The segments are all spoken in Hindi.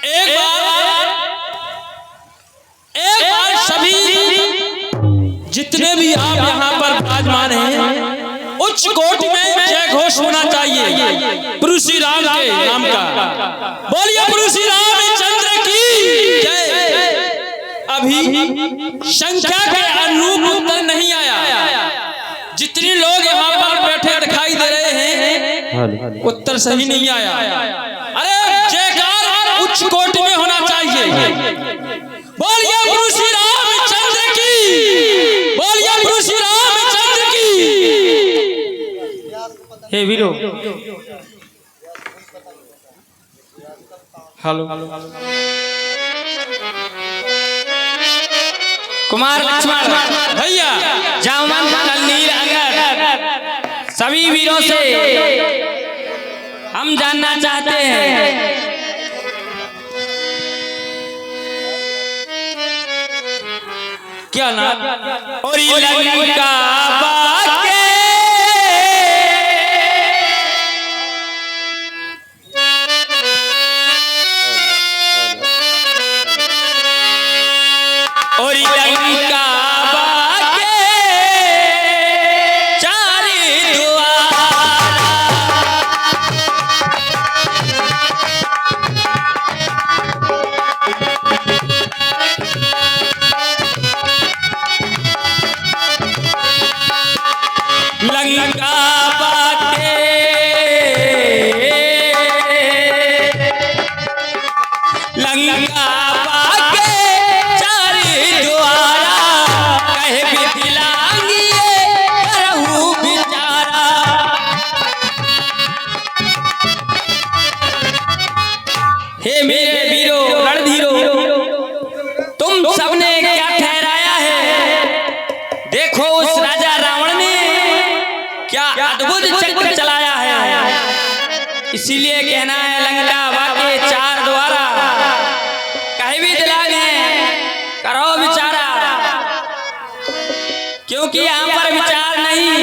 एक बार सभी जितने भी आप यहाँ पर विराजमान हैं, उच्च कोटि में जय घोष होना चाहिए प्रभु श्री राम के नाम का। बोलिए प्रभु श्री रामचंद्र की जय। अभी संख्या के अनुरूप उत्तर नहीं आया। जितने लोग यहाँ पर बैठे दिखाई दे रहे हैं, उत्तर सही नहीं आया। अरे जयकार उच्च कोटि में होना चाहिए। बोलिए प्रभु श्री रामचंद्र की, बोलिए प्रभु श्री रामचंद्र की। हे वीरो, हेलो कुमार लक्ष्मण भैया, जामन नील अंगद, सभी वीरों से हम जानना चाहते हैं क्या नाम और लंका बाके और लंका बाके चारे लंका बाके लंका बाके चारे द्वारा कहे बिदिलांगिए करहु बिचारा। हे मेरे वीरों रणधीरों, तुम सबने क्या ठहराया है? देखो उस राजा रावण ने क्या अद्भुत चक्र चलाया है। इसीलिए कहना है लंका बाके चार द्वारा कहीं भी दिलाने करो विचारा, क्योंकि यहाँ पर विचार नहीं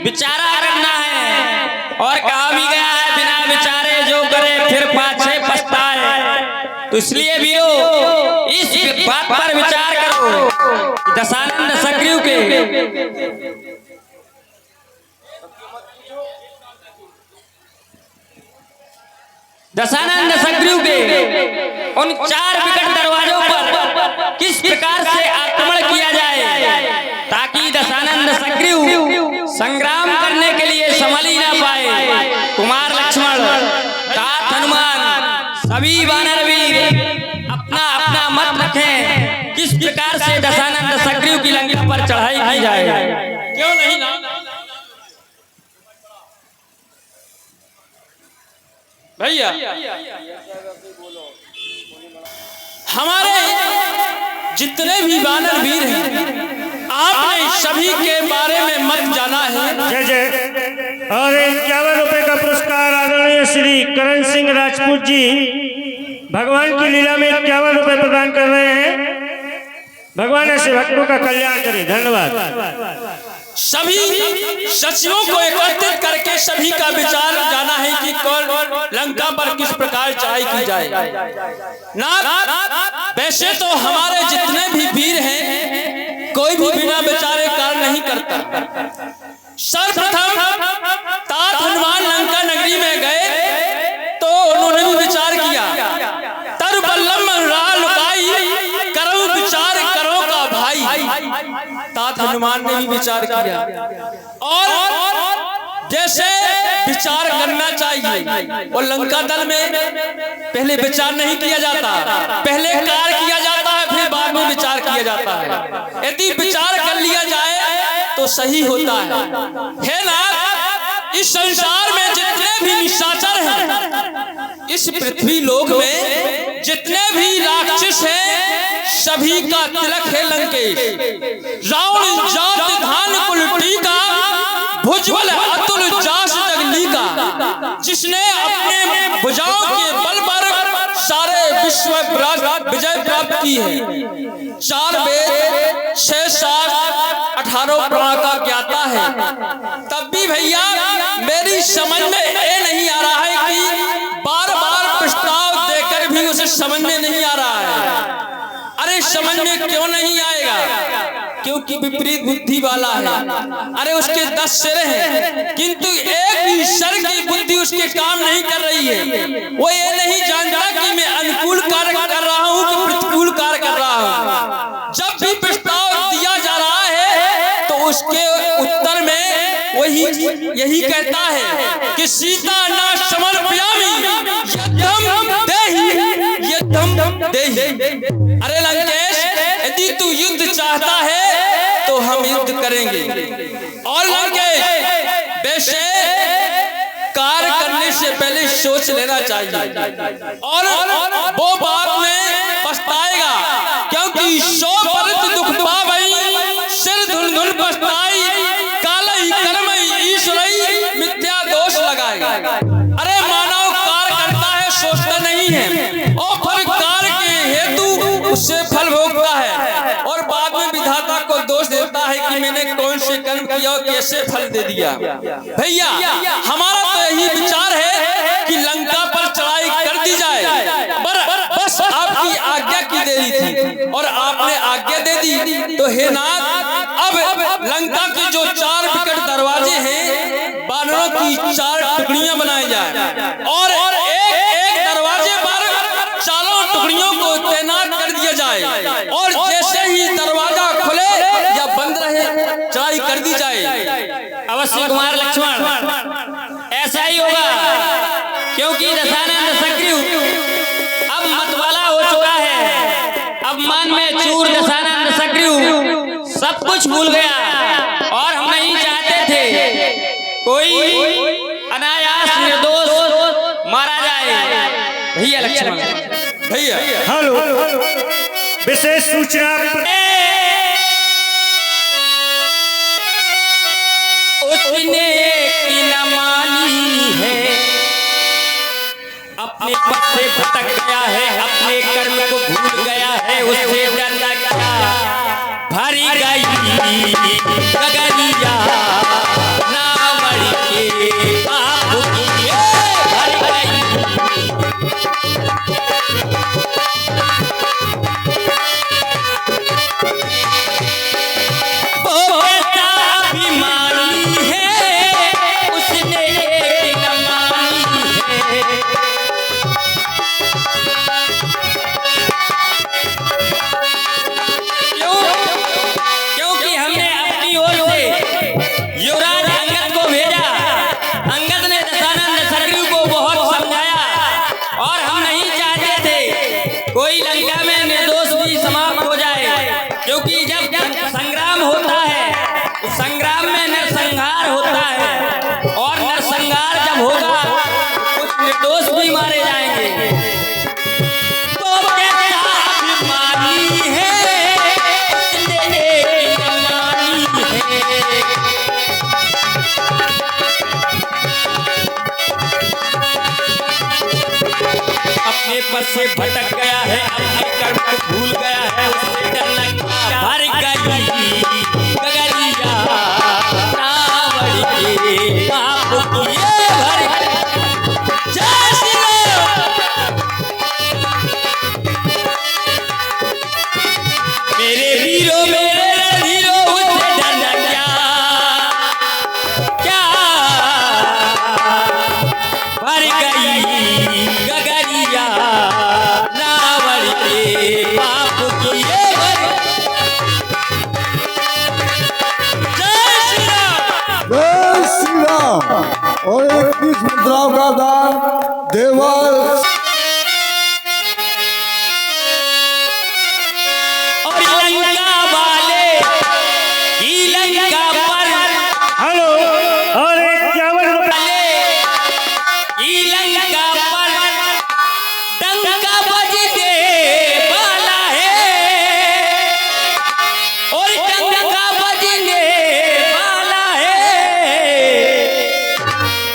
विचारा करना है। और कहा भी गया है बिना विचारे जो करे फिर पाछे पछताए। तो इसलिए वीरों इस बात पर विचार करो। दशानंद सग्रीव के उन चार विकट दरवाजों पर किस प्रकार से आक्रमण किया जाए ताकि दशानंद सग्रीव संग्राम करने के लिए संभल ही ना पाए। कुमार लक्ष्मण, तात हनुमान, सभी वानर वीर अपना अपना मत रखें किस प्रकार से दशानंद सग्रीव की लंका पर चढ़ाई की जाए। क्यों नहीं ना? भैया हमारे जितने भी वानर वीर हैं, आपने सभी के बारे में मत जाना है। जय जय। और 51 रुपए का पुरस्कार आदरणीय श्री करण सिंह राजपूत जी भगवान की लीला में 51 रुपए प्रदान कर रहे हैं। भगवान ऐसे भक्तों का कल्याण करे। धन्यवाद। सभी सचिवों को एकत्रित करके सभी का विचार जाना है कि कौन लंका पर किस प्रकार चढ़ाई की जाए। ना वैसे तो हमारे जितने भी वीर हैं कोई भी बिना विचारे कार्य नहीं करता। सर्वप्रथम तात हनुमान लंका नगरी में गए तो उन्होंने भी विचार किया। तर बल्लम लुकाई करो विचार करो का भाई। तात हनुमान ने भी विचार किया और जैसे विचार करना चाहिए। और लंका दल में पहले विचार नहीं किया जाता, पहले कार्य किया जाता है फिर बाद में विचार किया जाता है। यदि विचार कर लिया जाए तो सही होता है ना। इस संसार में जितने भी निशाचर हैं, इस पृथ्वी लोक में जितने भी राक्षस हैं, सभी का तिलक है लंकेश। रावण जात धान कुलटी का भुजबल अतुल जास जगली का, जिसने अपने भुजाओं के बल पर सारे विश्व विजय प्राप्त की है। 4 वेद 6 शास्त्र 18 पुराण का ज्ञाता है। तब भी भैया मेरी समझ में क्यों नहीं आएगा? क्योंकि विपरीत बुद्धि वाला है। अरे उसके 10 सिर हैं, किंतु एक भी सर की बुद्धि उसके काम नहीं कर रही है। वो ये नहीं जानता कि मैं अनुकूल कार्य कर रहा हूँ कि प्रतिकूल कार्य कर रहा हूँ। जब भी प्रस्ताव दिया जा रहा है तो उसके उत्तर में वही यही कहता है कि सीता ना समर्पयामि यद्धम देहि यद्धम देहि। अरे लंकेश, यदि तू युद्ध चाहता है तो हम युद्ध करेंगे। और लंकेश, वैसे कार्य करने से पहले सोच लेना चाहिए और वो बात में पछताएगा, क्योंकि 100 परत दुख पावई सिर धुन धुन पछताई कालई कर्मई ईश्वरई मिथ्या दोष लगाएगा। अरे मानव कार्य करता है, सोचता नहीं है, और फिर कार्य के हेतु उससे फल भोगता है और बाद में विधाता को दोष देता है कि मैंने कौन से कर्म किया और कैसे फल दे दिया। भैया, हमारा तो यही विचार है कि लंका पर चढ़ाई कर दी जाए, बस आपकी आज्ञा की देरी थी और आपने आज्ञा दे दी। तो हे नाथ, अब लंका के जो 4 विकट दरवाजे हैं, बानरों की 4 टुकड़ियां बनाई जाए और एक दरवाजे पर 4 टुकड़ियों को तैनात कर दिया जाए और जैसे ही दरवाजा खुले या बंद रहे, चढ़ाई कर दी जाए। अवश्य कुमार लक्ष्मण, ऐसा ही होगा, क्योंकि दशानन दशग्रीव अब मतवाला हो चुका है। अब मन में चूर दशानन दशग्रीव सब कुछ भूल गया और हम नहीं चाहते थे कोई अनायास निर्दोष मारा जाए। भैया लक्ष्मण, भैया हेलो, विशेष सूचना उसने की न मानी है, अपने पथ से भटक गया है, अपने कर्म को भूल गया है, उससे डरना क्या। भरी गई गगरिया नावड़ के पाप की, भरी गई कोई लंका में निर्दोष भी समाप्त हो जाए, क्योंकि जब संग्राम होता है, संग्राम में नरसंहार होता है और नरसंहार जब होगा कुछ निर्दोष भी मारे जाएंगे। तो अभिमानी है, अपने पद से भटक गया है, अपने कर्म को भूल गया है, उससे डरना क्या। भर गई गगरिया नावड़ के पाप किए, भर जय श्री राम। मेरे वीरों उससे डरना क्या, भर गई गगरिया नावड़ के पाप किए, जय श्री राम। जय श्री राम। और 21 मुद्राओं का दान देवल और लंका वाले की लंका पर, हेलो, और 51 रुपए की लंका पर डंका बजने वाला है और डंका बजने वाला है।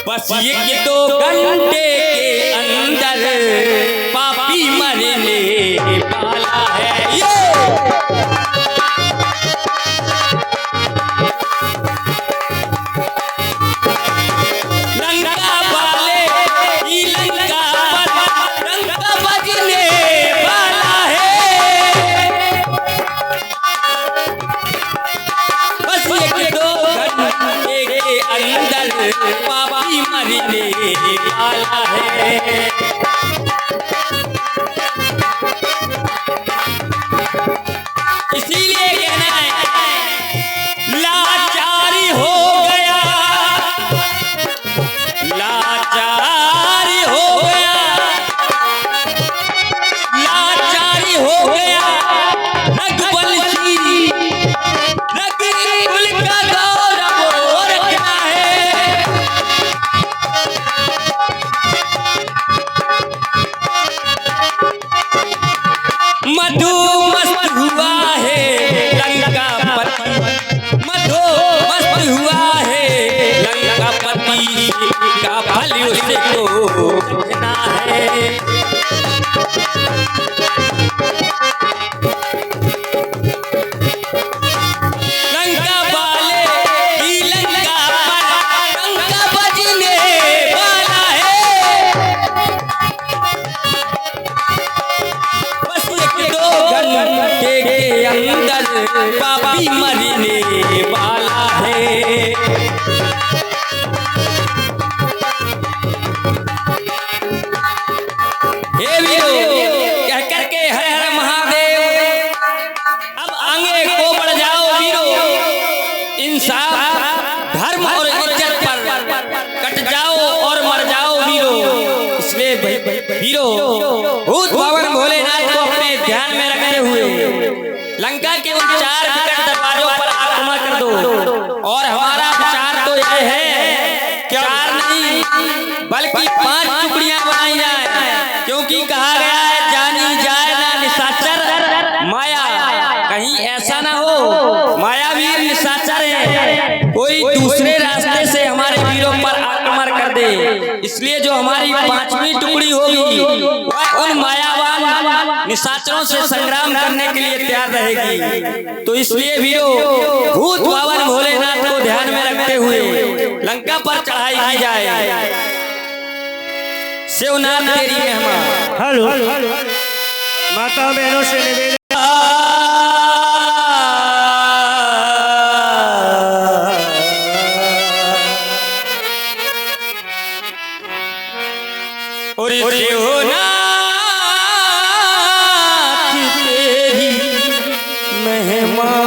बस ये 2 घंटे के अंदर पापी मरने वाला है। ये लंका वाले की लंका पर डंका बजने वाला है अंदर पापी मरने वाला है। इसीलिए कहना है लाचारी हो गया, लाचारी हो गया, लाचारी हो गया रघुवंशी, रघुकुल का गौरव रखना है। मधु मस्त हुआ है लंकापति, मधु मस्त हुआ है लंकापति, का फल उसको देखना है। लंका वाले की लंका पर लंका बजने वाला है। बस एक दो घंटे के अंदर पापी मरने वाला है। हे वीरो कह करके हर हर महादेव, अब आगे को बढ़ जाओ वीरो, इंसाफ धर्म और इज्जत पर कट जाओ और मर जाओ वीरो। इसलिए वीरो भूत भवन भोलेनाथ को अपने ध्यान में रखते हुए लंका के उन 4 विकट दरवाजों पर आक्रमण कर दो। और हमारा विचार तो यह है 4 नहीं बल्कि 5 टुकड़ियां बनाई जाए, क्योंकि कहा गया है जानी जाए ना निशाचर माया। कहीं ऐसा ना हो मायावीर निशाचर है, कोई दूसरे रास्ते से हमारे वीरों पर आक्रमण कर दे। इसलिए जो हमारी 5वीं टुकड़ी होगी वह उन मायावान निशाचरों से संग्राम करने के लिए तैयार रहेगी। तो इसलिए वीरों भूत भवन भोलेनाथ को ध्यान में रखते हुए लंका पर चढ़ाई की जाए। शिवनाथ तेरी मेहमान। हेलो माता बहनों से निवेदन और शिवनाथ तेरी मेहमान।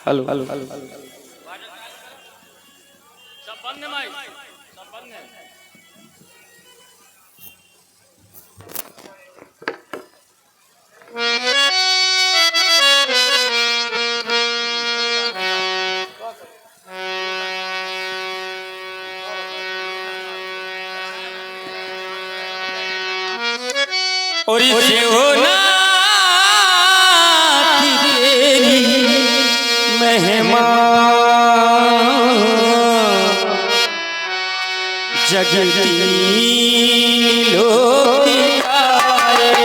हेलो हेलो हेलो सब बंद है माइक, सब बंद है। और शिवनाथ तेरी मेहमान, जगती लोक आए।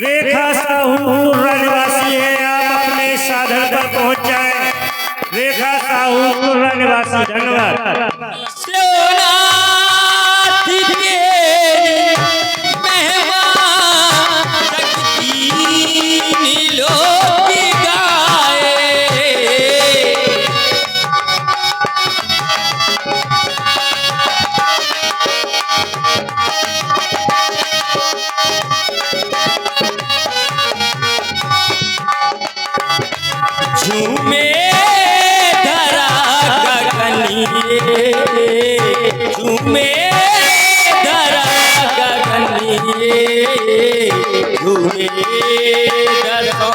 रेखा साहू तुर्रा निवासी है, आप अपने साधन पर पहुंच जाएं। रेखा साहू तुर्रा निवासी, धन्यवाद। शिवनाथ तेरी मेहमान, जगती लोक गाए। झूमे धरा गगनिए, झूमे धरा गगनिए, झूमे धरा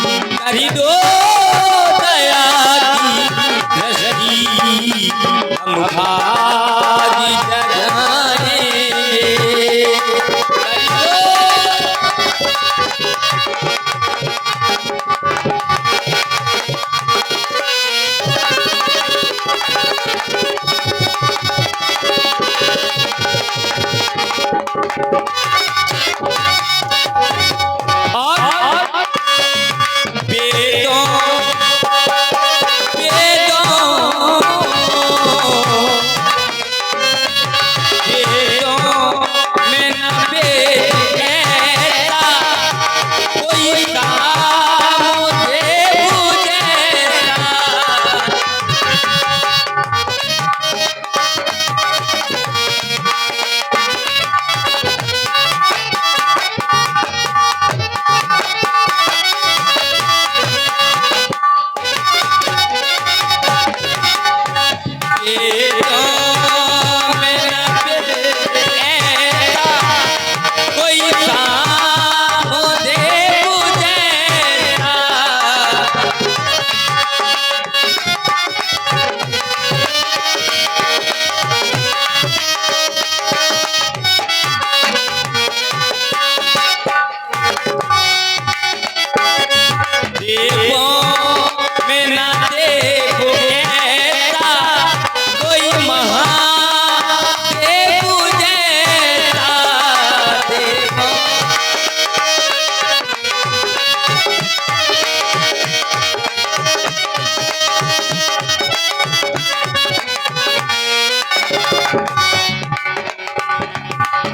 करी दो दया की दृष्टि हम भाग जगाएंगे। करी दो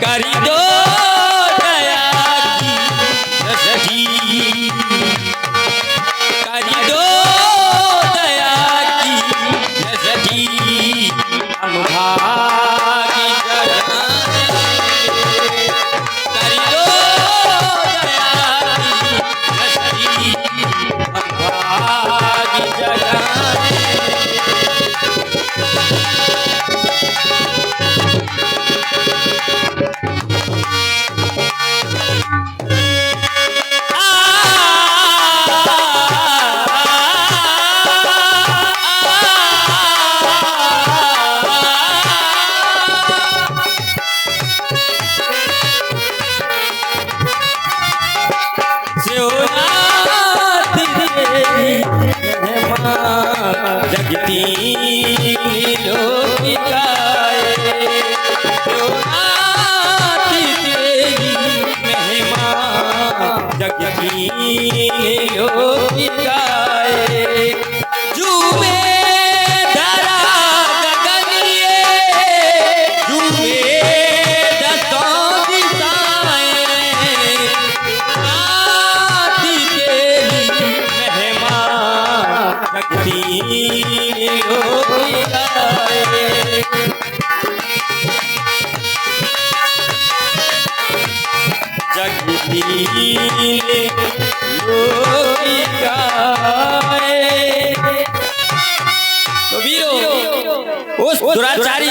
करी दो दया की दृष्टि करी दो दया की दृष्टि हम भाग जगाएंगे। करी दो दया की दृष्टि हम भाग जगाएंगे। जगती लोकिकाए तेरी महिमा जगती लोकिकाए झूमे धरा गगनिए झूमे दसों दिशाएं आती तेरी महिमा जगती जगती तो वीरों उस दुराचारी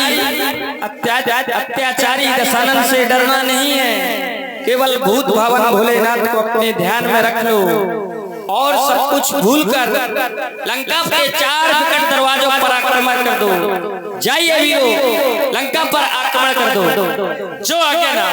अत्याचारी दशानन से डरना नहीं है। केवल भूत भावन भोलेनाथ को अपने ध्यान में रख लो और सब कुछ भूलकर लंका के 4 विकट दरवाजों पर आक्रमण कर दो। जाइए वीरों, लंका पर आक्रमण कर दो। जो आज्ञा ना